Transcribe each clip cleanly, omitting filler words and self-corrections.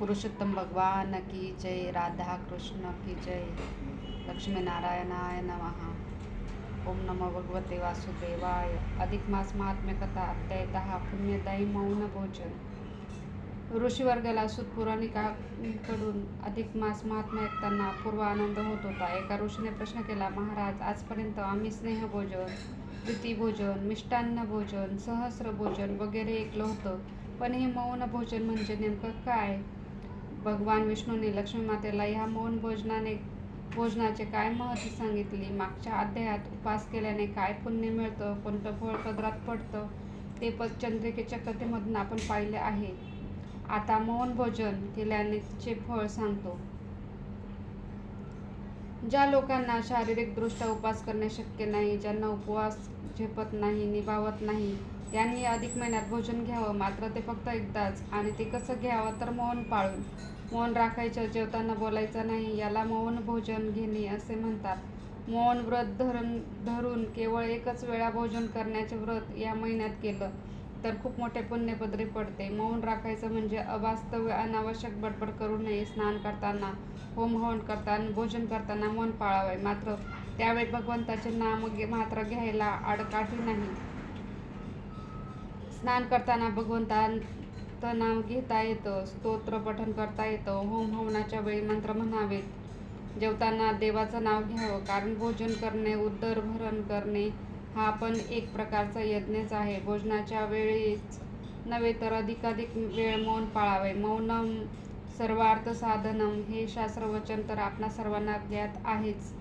पुरुषोत्तम भगवान की जय, राधा कृष्ण की जय, लक्ष्मी नारायणाय नमः. ओम नमो भगवते वासुदेवाय. अधिक मास महात्म्य कथा अध्याय 10. पुण्यदायी मौन भोजन. ऋषीवर्गाला सूत पुराणिकांकडून अधिक मास महात्म्य ऐकताना अपूर्व आनंद होत होता. एका ऋषीने प्रश्न केला, महाराज, आजपर्यंत आम्ही स्नेहभोजन, प्रीतिभोजन, मिष्टान्न भोजन, सहस्र भोजन वगैरे ऐकलं होतं, पण हे मौन भोजन म्हणजे नेमकं काय? भगवान विष्णूने लक्ष्मी मातेला ह्या मौन भोजनाचे काय महत्त्व सांगितले. मागच्या अध्यायात उपास केल्याने काय पुण्य मिळतं, कोणतं फळ पदरात पडतं ते चंद्रिकेच्या कथेमधून आपण पाहिले आहे. आता मौन भोजन केल्याने चे फळ सांगतो. ज्या लोकांना शारीरिकदृष्ट्या उपवास करणे शक्य नाही, ज्यांना उपवास झेपत नाही, निभावत नाही, यांनी अधिक महिन्यात भोजन घ्यावं. मात्र ते फक्त एकदाच. आणि ते कसं घ्यावं तर मौन पाळून. मौन राखायचं, जेवताना बोलायचं नाही, याला मौन भोजन घेणे असे म्हणतात. मौन व्रत धरून केवळ एकच वेळा भोजन करण्याचे व्रत या महिन्यात केलं तर खूप मोठे पुण्य पदरी पडते. मौन राखायचं म्हणजे अवास्तव अनावश्यक बडबड करू नये. स्नान करताना, होम हवन करताना, भोजन करताना मौन पाळावे. मात्र त्यावेळी भगवंताचे नाम मात्र घ्यायला आडकाठी नाही. स्नान करताना भगवंताचं नाम घेता येतं, स्तोत्र पठण करता येतं, होम हवनाच्या वेळी मंत्र म्हणावेत, जेवताना देवाचं नाव घ्यावं. कारण भोजन करणे, उदरभरण करणे हा पण एक प्रकारचा यज्ञच आहे. भोजनाच्या वेळीच नव्हे तर अधिकाधिक वेळ मौन पाळावे. मौनम सर्वार्थ साधनम हे शास्त्रवचन तर आपणा सर्वांना ज्ञात आहेच.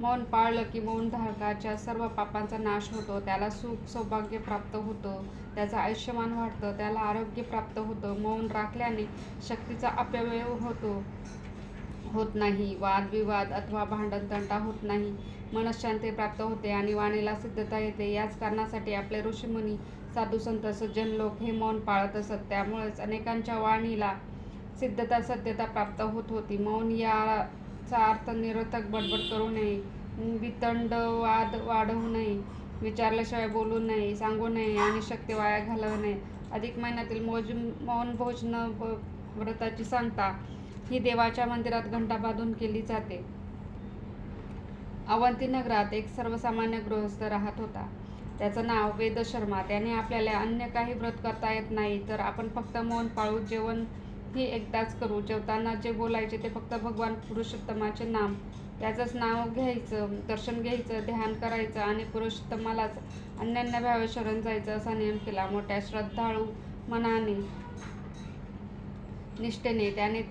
मौन पाळलं की मौनधारकाच्या सर्व पापांचा नाश होतो, त्याला सुख सौभाग्य प्राप्त होतं, त्याचं आयुष्यमान वाढतं, त्याला आरोग्य प्राप्त होतं. मौन राखल्याने शक्तीचा अपव्यय होत नाही, वादविवाद अथवा भांडणतंटा होत नाही, मनःशांती प्राप्त होते आणि वाणीला सिद्धता येते. याच कारणासाठी आपले ऋषीमुनी, साधू संत, सज्जन लोक हे मौन पाळत असत. त्यामुळेच अनेकांच्या वाणीला सिद्धता सत्यता प्राप्त होत होती. मौन याचा अर्थ निरर्थक बडबड करू नये, वितंड वाद वाढवू नये, विचारल्याशिवाय बोलू नये, सांगू नये आणि शक्ती वाया घालवू नये. अधिक महिन्यातील मौन भोजन व्रताची सांगता ही देवाच्या मंदिरात घंटा बांधून केली जाते. अवंती नगरात एक सर्वसामान्य गृहस्थ राहत होता. त्याचं नाव वेदशर्मा. त्याने आपल्याला अन्य काही व्रत करता येत नाही, तर आपण फक्त मौन पाळू, जेवण ही एकदाच करू. जेवताना जे बोलायचे ते फक्त भगवान पुरुषोत्तमाचे नाम, त्याचंच नाव घ्यायचं, दर्शन घ्यायचं, ध्यान करायचं आणि पुरुषोत्तमालाच अनन्यभावे शरण जायचं असा नियम केला. मोठ्या श्रद्धाळू मनाने, निष्ठेने त्याने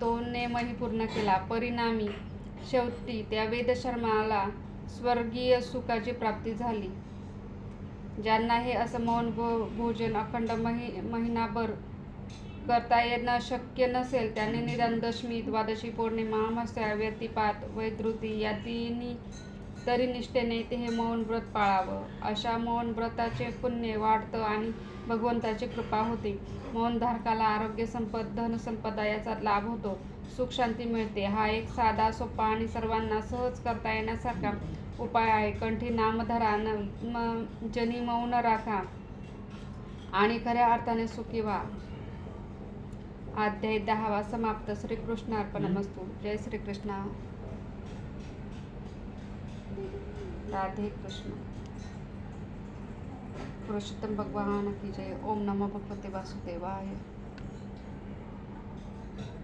तो नेमही पूर्ण केला. परिणामी शेवटी त्या वेदशर्माला स्वर्गीय सुखाची प्राप्ती झाली. ज्यांना हे असं मौन भोजन अखंड महिनाभर करता येणं शक्य नसेल, त्यांनी निदान दशमी, द्वादशी, पौर्णिमा, अमावस्या, व्यतिपात, वैधृती या तिन्ही तरी निष्ठेने ते हे मौन व्रत पाळावं. अशा मौन व्रताचे पुण्य वाढतं आणि भगवंताची कृपा होते. मौनधारकाला आरोग्य, धनसंपदा याचा लाभ होतो, सुख शांती मिळते. हा एक साधा, सोपा आणि सर्वांना सहज करता येण्यासारखा उपाय आहे. कंठी नाम धरा, जनी मौन राखा आणि खऱ्या अर्थाने सुखी व्हा. अध्याय 10 समाप्त. श्रीकृष्ण अर्पणमस्तु. जय श्रीकृष्ण. राधे कृष्ण. पुरुषोत्तम भगवान की जय. ओम नमो भगवते वासुदेवाय.